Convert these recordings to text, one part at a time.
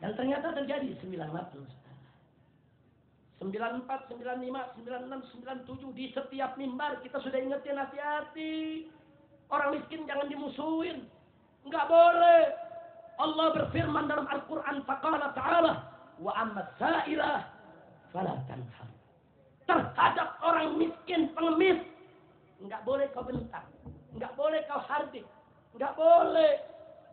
Dan ternyata terjadi 98. 94, 95, 96, 97 di setiap mimbar kita sudah ingetin hati-hati. Orang miskin jangan dimusuhin. Enggak boleh. Allah berfirman dalam Al-Quran, faqala ta'ala, wa amma sa'ilah fala tanhar. Terhadap orang miskin pengemis, enggak boleh kau bentak, enggak boleh kau hardik, enggak boleh.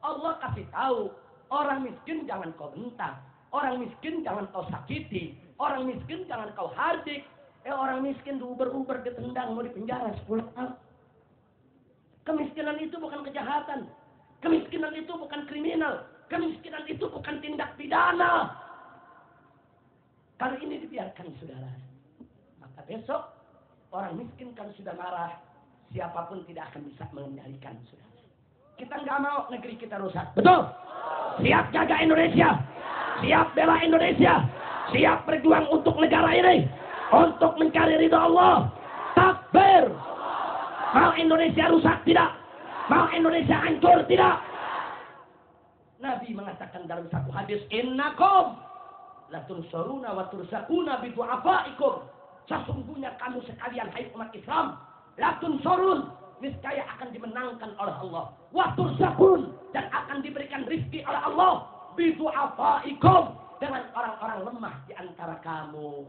Allah kasih tahu, orang miskin jangan kau bentak, orang miskin jangan kau sakiti, orang miskin jangan kau hardik. Orang miskin diuber-uber, ditendang, mau dipenjara 10 tahun. Kemiskinan itu bukan kejahatan. Kemiskinan itu bukan kriminal. Kemiskinan itu bukan tindak pidana. Kalau ini dibiarkan, saudara, maka besok orang miskin kalau sudah marah, siapapun tidak akan bisa mengendalikan, saudara. Kita nggak mau negeri kita rusak. Betul? Siap jaga Indonesia. Siap bela Indonesia. Siap berjuang untuk negara ini. Untuk mencari ridha Allah. Takbir. Mau Indonesia rusak? Tidak. Mau Indonesia hancur? Tidak. Nabi mengatakan dalam satu hadis, innakum latunsuruna wa tursakuna bidu'afaikum. Sesungguhnya kamu sekalian, hai umat Islam, latunsurun, niscaya akan dimenangkan oleh Allah. Wa tursakun, dan akan diberikan rizki oleh Allah. Bidu'afaikum, dengan orang-orang lemah di antara kamu.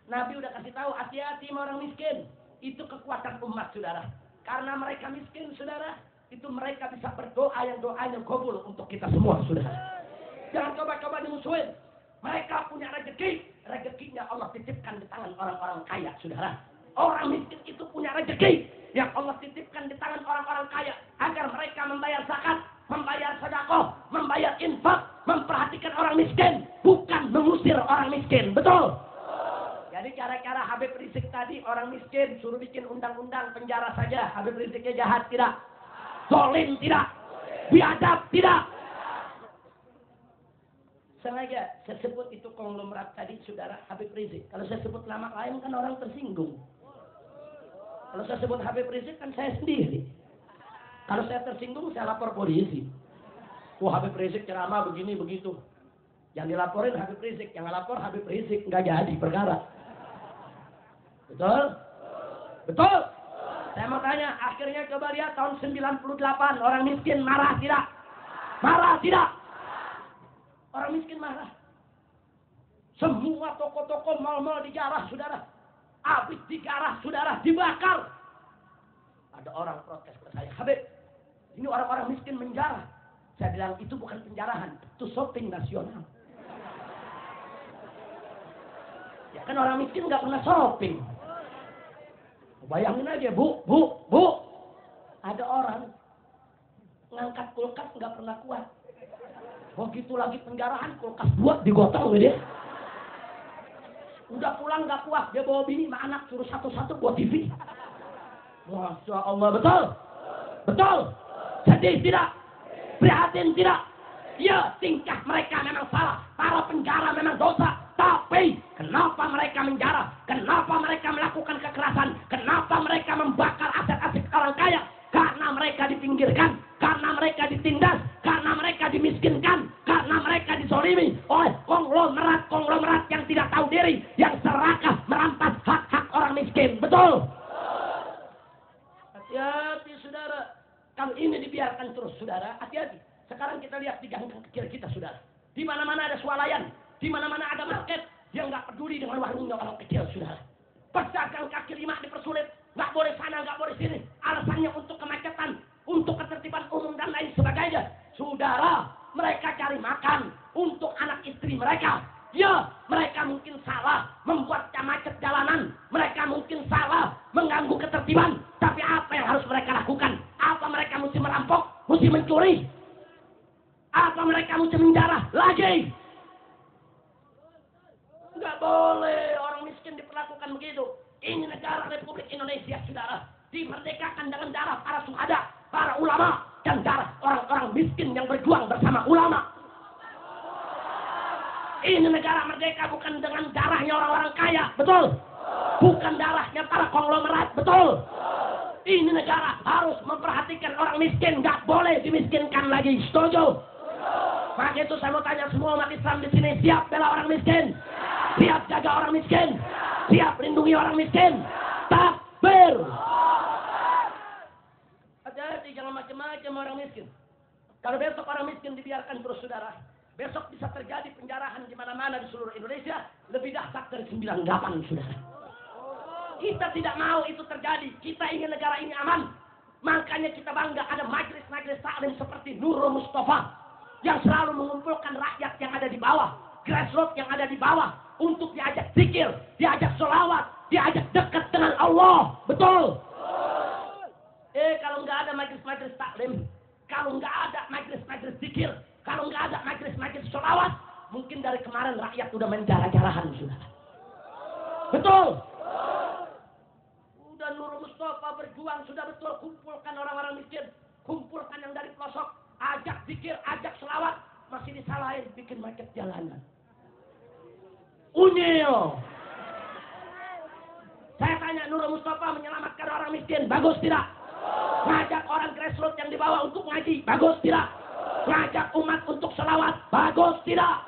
Nabi udah kasih tahu, hati-hati sama orang miskin. Itu kekuatan umat, saudara. Karena mereka miskin, saudara, itu mereka bisa berdoa yang doanya kabul untuk kita semua, saudara. Jangan coba-coba dimusuhin. Mereka punya rezeki. Rezekinya Allah titipkan di tangan orang-orang kaya, saudara. Orang miskin itu punya rezeki yang Allah titipkan di tangan orang-orang kaya. Agar mereka membayar zakat, membayar sedekah, membayar infak, memperhatikan orang miskin. Bukan mengusir orang miskin. Betul? Jadi cara-cara Habib Rizik tadi, orang miskin suruh bikin undang-undang penjara saja. Habib Riziknya jahat tidak? Zolim tidak? Biadab tidak? Sengaja saya sebut itu konglomerat tadi, saudara, Habib Rizik. Kalau saya sebut nama lain kan orang tersinggung. Kalau saya sebut Habib Rizik kan saya sendiri. Kalau saya tersinggung saya lapor polisi. Wah, Habib Rizik ceramah begini begitu. Yang dilaporin Habib Rizik, yang ngelapor Habib Rizik, nggak jadi perkara. Betul? Betul? Saya mau tanya, akhirnya coba lihat tahun 98, orang miskin marah tidak? Marah tidak? Orang miskin marah. Semua toko-toko mal-mal dijarah, saudara. Habis digarah, saudara, dibakar. Ada orang protes ke saya, Habib, ini orang-orang miskin menjarah. Saya bilang, itu bukan penjarahan, itu shopping nasional. Ya kan orang miskin nggak pernah shopping. Bayangin aja, bu. Ada orang ngangkat kulkas nggak pernah kuat. Begitu lagi penjarahan, kulkas buat digotong dia. Udah pulang nggak kuat, dia bawa bini sama anak, suruh satu-satu buat TV. Masya Allah, betul? Betul? Sedih tidak? Prihatin tidak? Ya, tingkah mereka memang salah. Para penjara memang dosa. Tapi, kenapa mereka menjara? Kenapa mereka melakukan kekerasan? Kenapa mereka membakar aset-aset orang kaya? Karena mereka dipinggirkan. Karena mereka ditindas. Karena mereka dimiskinkan. Karena mereka dizolimi oleh konglomerat yang tidak tahu diri. Yang serakah merampas hak-hak orang miskin. Betul? Hati-hati, saudara. Kalau ini dibiarkan terus, saudara, hati-hati. Sekarang kita lihat di gang kecil kita, saudara. Di mana-mana ada swalayan. Di mana-mana ada market. Dia nggak peduli dengan warungnya orang kecil, saudara. Pedagang kaki lima dipersulit. Nggak boleh sana, nggak boleh sini. Alasannya untuk kemacetan, untuk ketertiban umum dan lain sebagainya. Saudara, mereka cari makan untuk anak istri mereka. Ya, mereka mungkin salah membuat macet jalanan. Mereka mungkin salah mengganggu ketertiban. Tapi apa yang harus mereka lakukan? Apa mereka mesti merampok? Mesti mencuri? Apa mereka mesti menjarah? Lagi? Nggak boleh orang miskin diperlakukan begitu. Ini negara Republik Indonesia, saudara. Dimerdekakan dengan darah para syuhada, para ulama, dan darah orang-orang miskin yang berjuang bersama ulama. Ini negara merdeka bukan dengan darahnya orang-orang kaya, betul? Bukan darahnya para konglomerat, betul? Ini negara harus memperhatikan orang miskin, nggak boleh dimiskinkan lagi, setuju? Maka itu saya mau tanya semua umat Islam di sini, siap bela orang miskin? Siap jaga orang miskin? Siap lindungi orang miskin? Takbir! Hati-hati, jangan macam-macam orang miskin. Kalau besok orang miskin dibiarkan terus saudara, besok bisa terjadi penjarahan di mana-mana di seluruh Indonesia lebih dahsyat dari 98 saudara. Kita tidak mau itu terjadi. Kita ingin negara ini aman. Makanya kita bangga ada majelis-majelis taklim seperti Nurul Mustafa yang selalu mengumpulkan rakyat yang ada di bawah, grassroots yang ada di bawah untuk diajak zikir, diajak sholawat, diajak dekat dengan Allah. Betul? Kalau nggak ada majelis-majelis taklim, kalau nggak ada majelis-majelis zikir, kalau nggak ada majelis-majelis sholawat, mungkin dari kemarin rakyat udah menjarah-jarahan sudah. Betul? Udah Nurul Mustafa berjuang sudah betul, kumpulkan orang-orang miskin, kumpulkan yang dari pelosok, ajak zikir, ajak sholawat, masih disalahin bikin macet jalanan. Unyil. Saya tanya, Nurul Mustafa menyelamatkan orang miskin, bagus tidak? Ngajak orang grassroots yang dibawa untuk ngaji, bagus tidak? Ngajak umat untuk selawat, bagus tidak?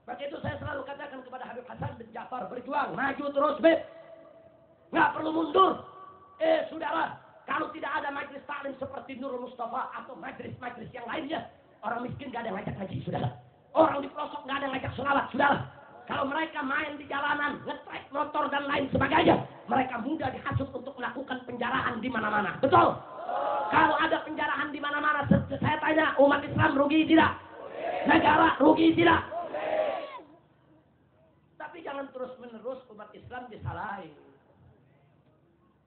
Maka itu saya selalu katakan kepada Habib Hasan bin Ja'far, berjuang, maju terus, Beb. Nggak perlu mundur. Saudara, kalau tidak ada majelis taklim seperti Nurul Mustafa atau majelis-majelis yang lainnya, orang miskin nggak ada yang ngajak ngaji, saudara. Orang di pelosok nggak ada yang ngajak selawat, saudara. Kalau mereka main di jalanan, ngetrek motor dan lain sebagainya, mereka mudah dihasut untuk melakukan penjarahan di mana-mana. Betul? Kalau ada penjarahan di mana-mana, saya tanya, umat Islam rugi tidak? Negara rugi tidak? Tapi jangan terus-menerus umat Islam disalahin.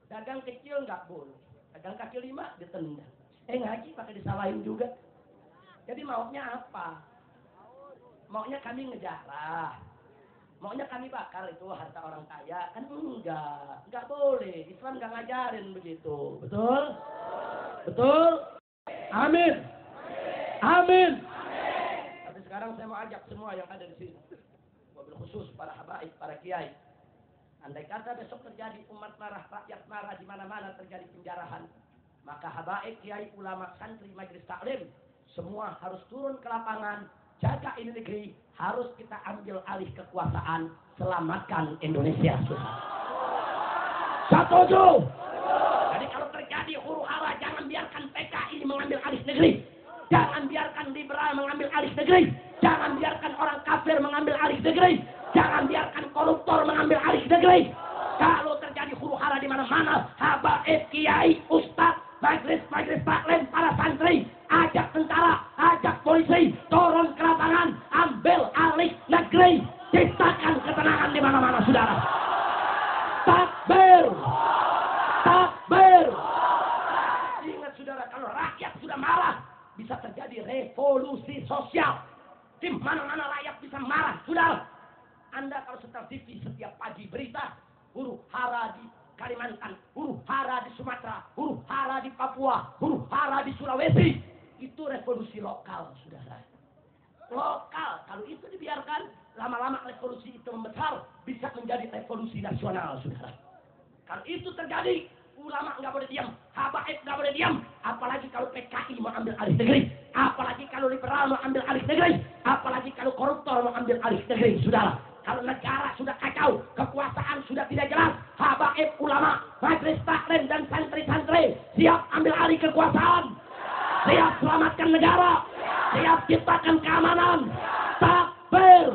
Dagang kecil nggak boleh, dagang kaki 5 ditendang. Ngaji pakai disalahin juga. Jadi maunya apa? Maunya kami ngejarah, maunya kami bakar itu harta orang kaya, kan enggak boleh. Islam nggak ngajarin begitu, betul? Betul? Amin. Amin. Tapi sekarang saya mau ajak semua yang ada di sini, wabil khusus para habaib, para kiai. Andai kata besok terjadi umat marah, rakyat marah, di mana-mana terjadi penjarahan, maka habaib, kiai, ulama, santri, majelis taklim, semua harus turun ke lapangan, jaga ini negeri, harus kita ambil alih kekuasaan, selamatkan Indonesia. Setuju? Jadi kalau terjadi huru-hara, jangan biarkan PKI mengambil alih negeri, jangan biarkan liberal mengambil alih negeri, jangan biarkan orang kafir mengambil alih negeri, jangan biarkan koruptor mengambil alih negeri. Kalau terjadi huru-hara di mana-mana, habaib, kiai, ustaz, majelis-majelis taklim, para santri, ajak tentara, ajak polisi, turun ke lapangan, ambil alih negeri, ciptakan ketenangan di mana-mana, saudara. Takbir, takbir. Ingat saudara, kalau rakyat sudah marah, bisa terjadi revolusi sosial. Di mana-mana rakyat bisa marah, saudara. Anda kalau setel TV setiap pagi berita, huru hara di Kalimantan, huru hara di Sumatera, huru hara di Papua, huru hara di Sulawesi, itu revolusi lokal, saudara. Lokal, kalau itu dibiarkan, lama-lama revolusi itu membesar, bisa menjadi revolusi nasional, saudara. Kalau itu terjadi, ulama nggak boleh diam, habaib nggak boleh diam, apalagi kalau PKI mau ambil alih negeri, apalagi kalau liberal mau ambil alih negeri, apalagi kalau koruptor mau ambil alih negeri, saudara. Kalau negara sudah kacau, kekuasaan sudah tidak jelas, habaib, ulama, majelis taklim dan santri-santri siap ambil alih kekuasaan, siap selamatkan negara, siap ciptakan keamanan. Takbir.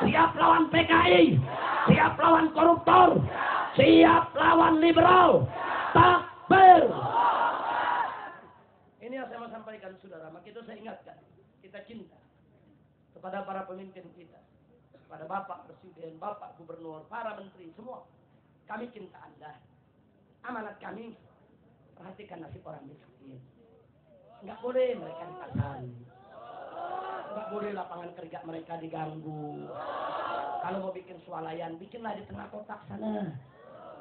Siap lawan PKI, siap lawan koruptor, siap lawan liberal. Takbir. Ini yang saya mau sampaikan, saudara. Maka itu saya ingatkan, kita cinta kepada para pemimpin kita, pada Bapak Presiden, Bapak Gubernur, para menteri, semua. Kami cinta Anda. Amanat kami, perhatikan nasib orang miskin. Enggak boleh mereka dipasari. Enggak boleh lapangan kerja mereka diganggu. Kalau mau bikin swalayan, bikinlah di tengah kota sana.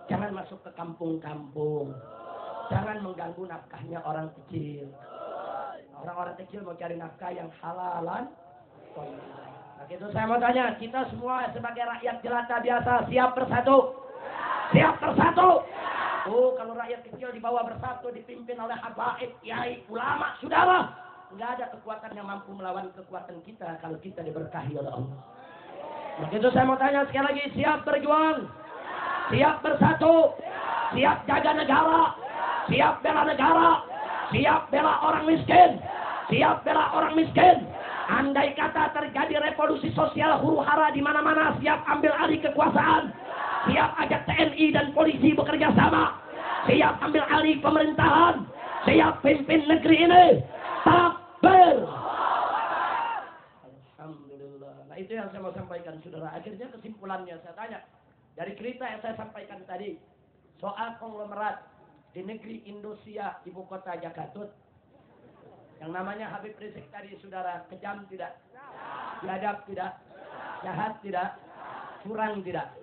Jangan masuk ke kampung-kampung. Jangan mengganggu nafkahnya orang kecil. Orang-orang kecil mau cari nafkah yang halalan. Begitu saya mau tanya, kita semua sebagai rakyat jelata biasa siap bersatu? Siap bersatu? Oh, kalau rakyat kecil di bawah bersatu dipimpin oleh habaib, kiai, ulama, saudara, Nggak ada kekuatan yang mampu melawan kekuatan kita kalau kita diberkahi oleh Allah. Begitu saya mau tanya sekali lagi, siap berjuang? Siap bersatu? Siap jaga negara? Siap bela negara? Siap bela orang miskin? Siap bela orang miskin? Andai kata terjadi revolusi sosial huru-hara di mana-mana, siap ambil alih kekuasaan? Siap ajak TNI dan polisi bekerja sama? Siap ambil alih pemerintahan? Siap pimpin negeri ini? Takbir! Alhamdulillah. Nah itu yang saya mau sampaikan saudara. Akhirnya kesimpulannya saya tanya. Dari cerita yang saya sampaikan tadi. Soal konglomerat di negeri Indonesia, ibu kota Jakarta. Yang namanya Habib Rizik tadi saudara. Kejam tidak? Biadab tidak? Jahat tidak? Curang tidak?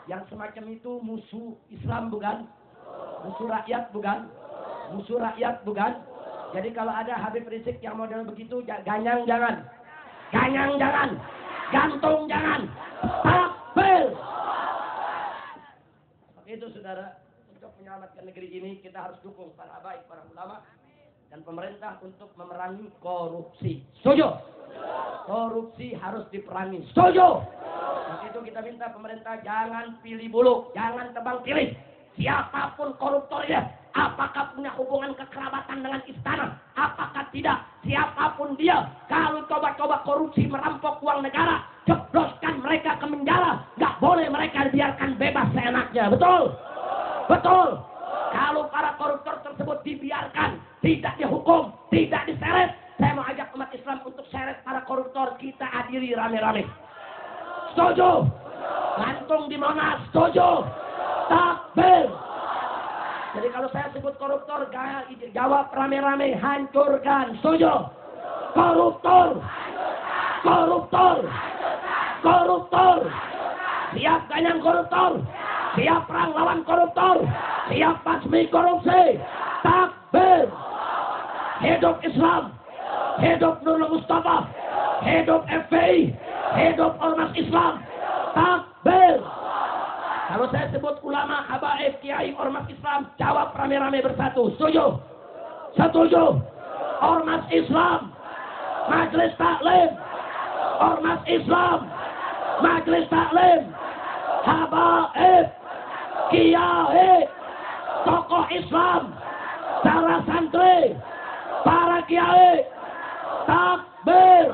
Yang semacam itu musuh Islam bukan? Musuh rakyat bukan? Musuh rakyat bukan? Jadi kalau ada Habib Rizik yang model begitu, ganyang jangan. Ganyang jangan. Gantung jangan. Takbir. Itu saudara, untuk menyelamatkan negeri ini kita harus dukung para baik, para ulama dan pemerintah untuk memerangi korupsi. Setuju? Korupsi harus diperangi. Setuju? Untuk itu kita minta pemerintah jangan pilih bulu, jangan tebang pilih. Siapapun koruptornya, apakah punya hubungan kekerabatan dengan istana, apakah tidak, siapapun dia, kalau coba-coba korupsi merampok uang negara, jebloskan mereka ke penjara, nggak boleh mereka dibiarkan bebas seenaknya, betul? Betul. Kalau para koruptor tersebut dibiarkan, tidak dihukum, tidak diseret, saya mau ajak umat Islam untuk seret para koruptor, kita adili rame-rame. Setuju? Gantung di Monas, setuju? Takbir. Jadi kalau saya sebut koruptor, jawab rame-rame, hancurkan. Setuju? Koruptor. Koruptor. Koruptor. Siap ganyang koruptor. Siap perang lawan koruptor. Siap basmi korupsi. Takbir. Hidup Islam. Hidup Nurul Mustafa. Hidup FPI. Hidup Ormas Islam. Takbir. Kalau saya sebut ulama, habaib, kiai, ormas Islam, jawab rame-rame bersatu. Setuju? Setuju? Ormas Islam, Majelis Taklim, Ormas Islam, Majelis Taklim, habaib, kiai, tokoh Islam, para santri, para kiai, takbir.